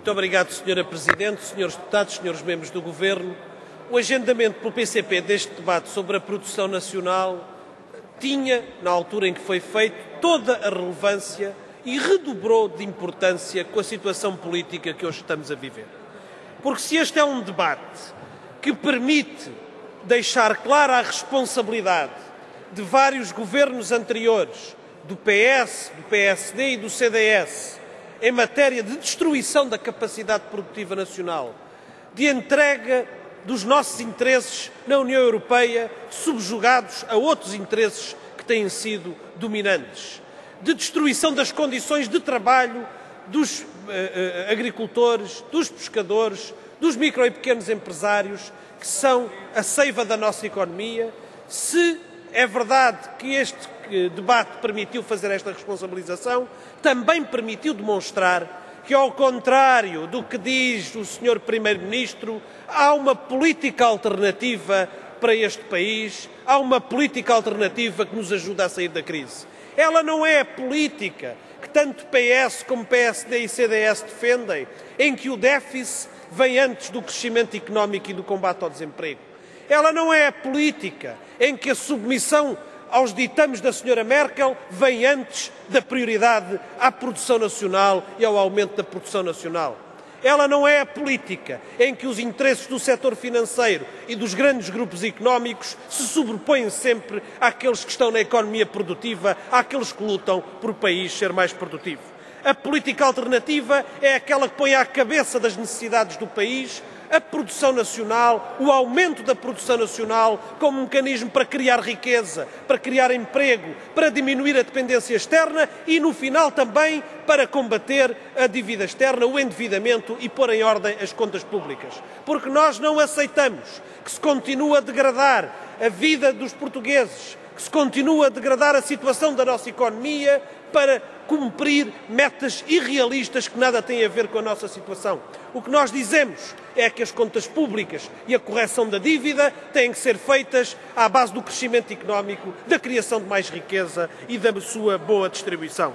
Muito obrigado, Sra. Presidente, Srs. Deputados, Srs. Membros do Governo. O agendamento pelo PCP deste debate sobre a produção nacional tinha, na altura em que foi feito, toda a relevância e redobrou de importância com a situação política que hoje estamos a viver. Porque se este é um debate que permite deixar clara a responsabilidade de vários governos anteriores, do PS, do PSD e do CDS, em matéria de destruição da capacidade produtiva nacional, de entrega dos nossos interesses na União Europeia subjugados a outros interesses que têm sido dominantes, de destruição das condições de trabalho dos agricultores, dos pescadores, dos micro e pequenos empresários, que são a seiva da nossa economia. Se é verdade que este debate permitiu fazer esta responsabilização, também permitiu demonstrar que, ao contrário do que diz o Sr. Primeiro-Ministro, há uma política alternativa para este país, há uma política alternativa que nos ajuda a sair da crise. Ela não é a política que tanto PS como PSD e CDS defendem, em que o déficit vem antes do crescimento económico e do combate ao desemprego. Ela não é a política em que a submissão aos ditames da Sra. Merkel vem antes da prioridade à produção nacional e ao aumento da produção nacional. Ela não é a política em que os interesses do setor financeiro e dos grandes grupos económicos se sobrepõem sempre àqueles que estão na economia produtiva, àqueles que lutam por o país ser mais produtivo. A política alternativa é aquela que põe à cabeça das necessidades do país a produção nacional, o aumento da produção nacional como mecanismo para criar riqueza, para criar emprego, para diminuir a dependência externa e, no final, também para combater a dívida externa, o endividamento e pôr em ordem as contas públicas. Porque nós não aceitamos que se continue a degradar a vida dos portugueses, que se continue a degradar a situação da nossa economia para cumprir metas irrealistas que nada têm a ver com a nossa situação. O que nós dizemos é que as contas públicas e a correção da dívida têm que ser feitas à base do crescimento económico, da criação de mais riqueza e da sua boa distribuição.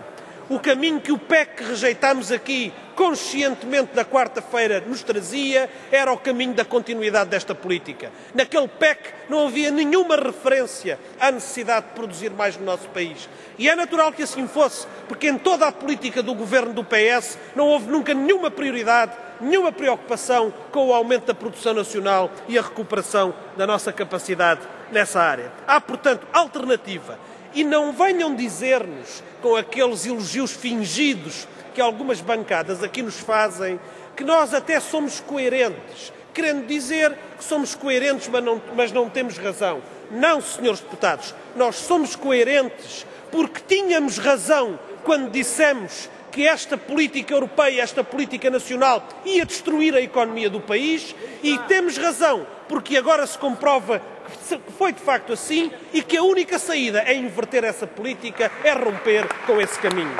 O caminho que o PEC que rejeitámos aqui conscientemente na quarta-feira nos trazia era o caminho da continuidade desta política. Naquele PEC não havia nenhuma referência à necessidade de produzir mais no nosso país. E é natural que assim fosse, porque em toda a política do governo do PS não houve nunca nenhuma prioridade, nenhuma preocupação com o aumento da produção nacional e a recuperação da nossa capacidade nessa área. Há, portanto, alternativa. E não venham dizer-nos, com aqueles elogios fingidos que algumas bancadas aqui nos fazem, que nós até somos coerentes, querendo dizer que somos coerentes, mas não temos razão. Não, senhores deputados, nós somos coerentes porque tínhamos razão quando dissemos que esta política europeia, esta política nacional, ia destruir a economia do país, e temos razão porque agora se comprova que foi de facto assim e que a única saída é inverter essa política, é romper com esse caminho.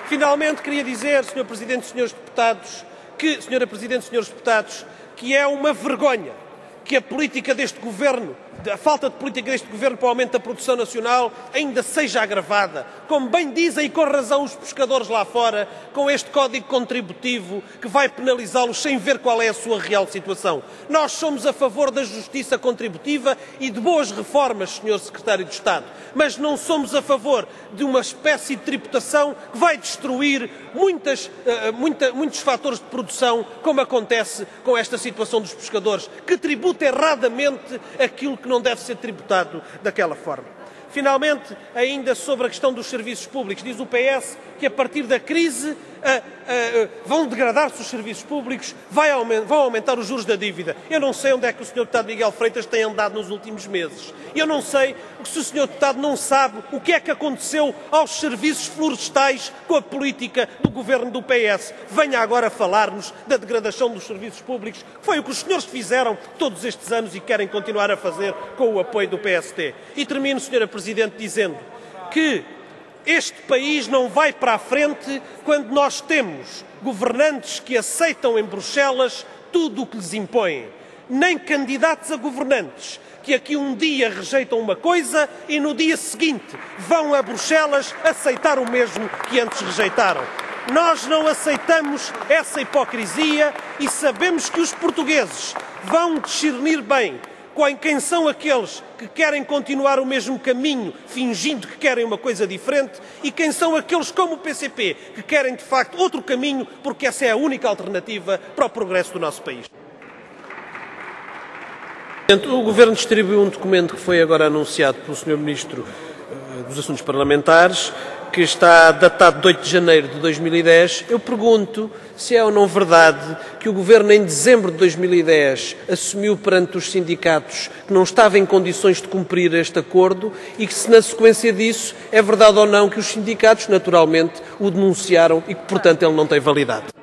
Finalmente, queria dizer, Sr. Presidente, Srs. Deputados, Sra. Presidente, Srs. Deputados, que é uma vergonha que a política deste Governo, a falta de política deste Governo para o aumento da produção nacional ainda seja agravada, como bem dizem e com razão os pescadores lá fora, com este código contributivo que vai penalizá-los sem ver qual é a sua real situação. Nós somos a favor da justiça contributiva e de boas reformas, Sr. Secretário de Estado, mas não somos a favor de uma espécie de tributação que vai destruir muitos fatores de produção, como acontece com esta situação dos pescadores, que tributa erradamente aquilo que não deve ser tributado daquela forma. Finalmente, ainda sobre a questão dos serviços públicos, diz o PS que a partir da crise vão degradar-se os serviços públicos, vão aumentar os juros da dívida. Eu não sei onde é que o Sr. Deputado Miguel Freitas tem andado nos últimos meses. Eu não sei se o Sr. Deputado não sabe o que é que aconteceu aos serviços florestais com a política do Governo do PS. Venha agora falar-nos da degradação dos serviços públicos, que foi o que os senhores fizeram todos estes anos e querem continuar a fazer com o apoio do PST. E termino, Sra. Presidente, dizendo que este país não vai para a frente quando nós temos governantes que aceitam em Bruxelas tudo o que lhes impõem. nem candidatos a governantes, que aqui um dia rejeitam uma coisa e no dia seguinte vão a Bruxelas aceitar o mesmo que antes rejeitaram. Nós não aceitamos essa hipocrisia e sabemos que os portugueses vão discernir bem quem são aqueles que querem continuar o mesmo caminho, fingindo que querem uma coisa diferente, e quem são aqueles, como o PCP, que querem de facto outro caminho, porque essa é a única alternativa para o progresso do nosso país. O Governo distribuiu um documento que foi agora anunciado pelo Sr. Ministro dos Assuntos Parlamentares, que está datado de 8 de janeiro de 2010. Eu pergunto se é ou não verdade que o Governo, em dezembro de 2010, assumiu perante os sindicatos que não estava em condições de cumprir este acordo e que, se na sequência disso, é verdade ou não que os sindicatos, naturalmente, o denunciaram e que, portanto, ele não tem validade.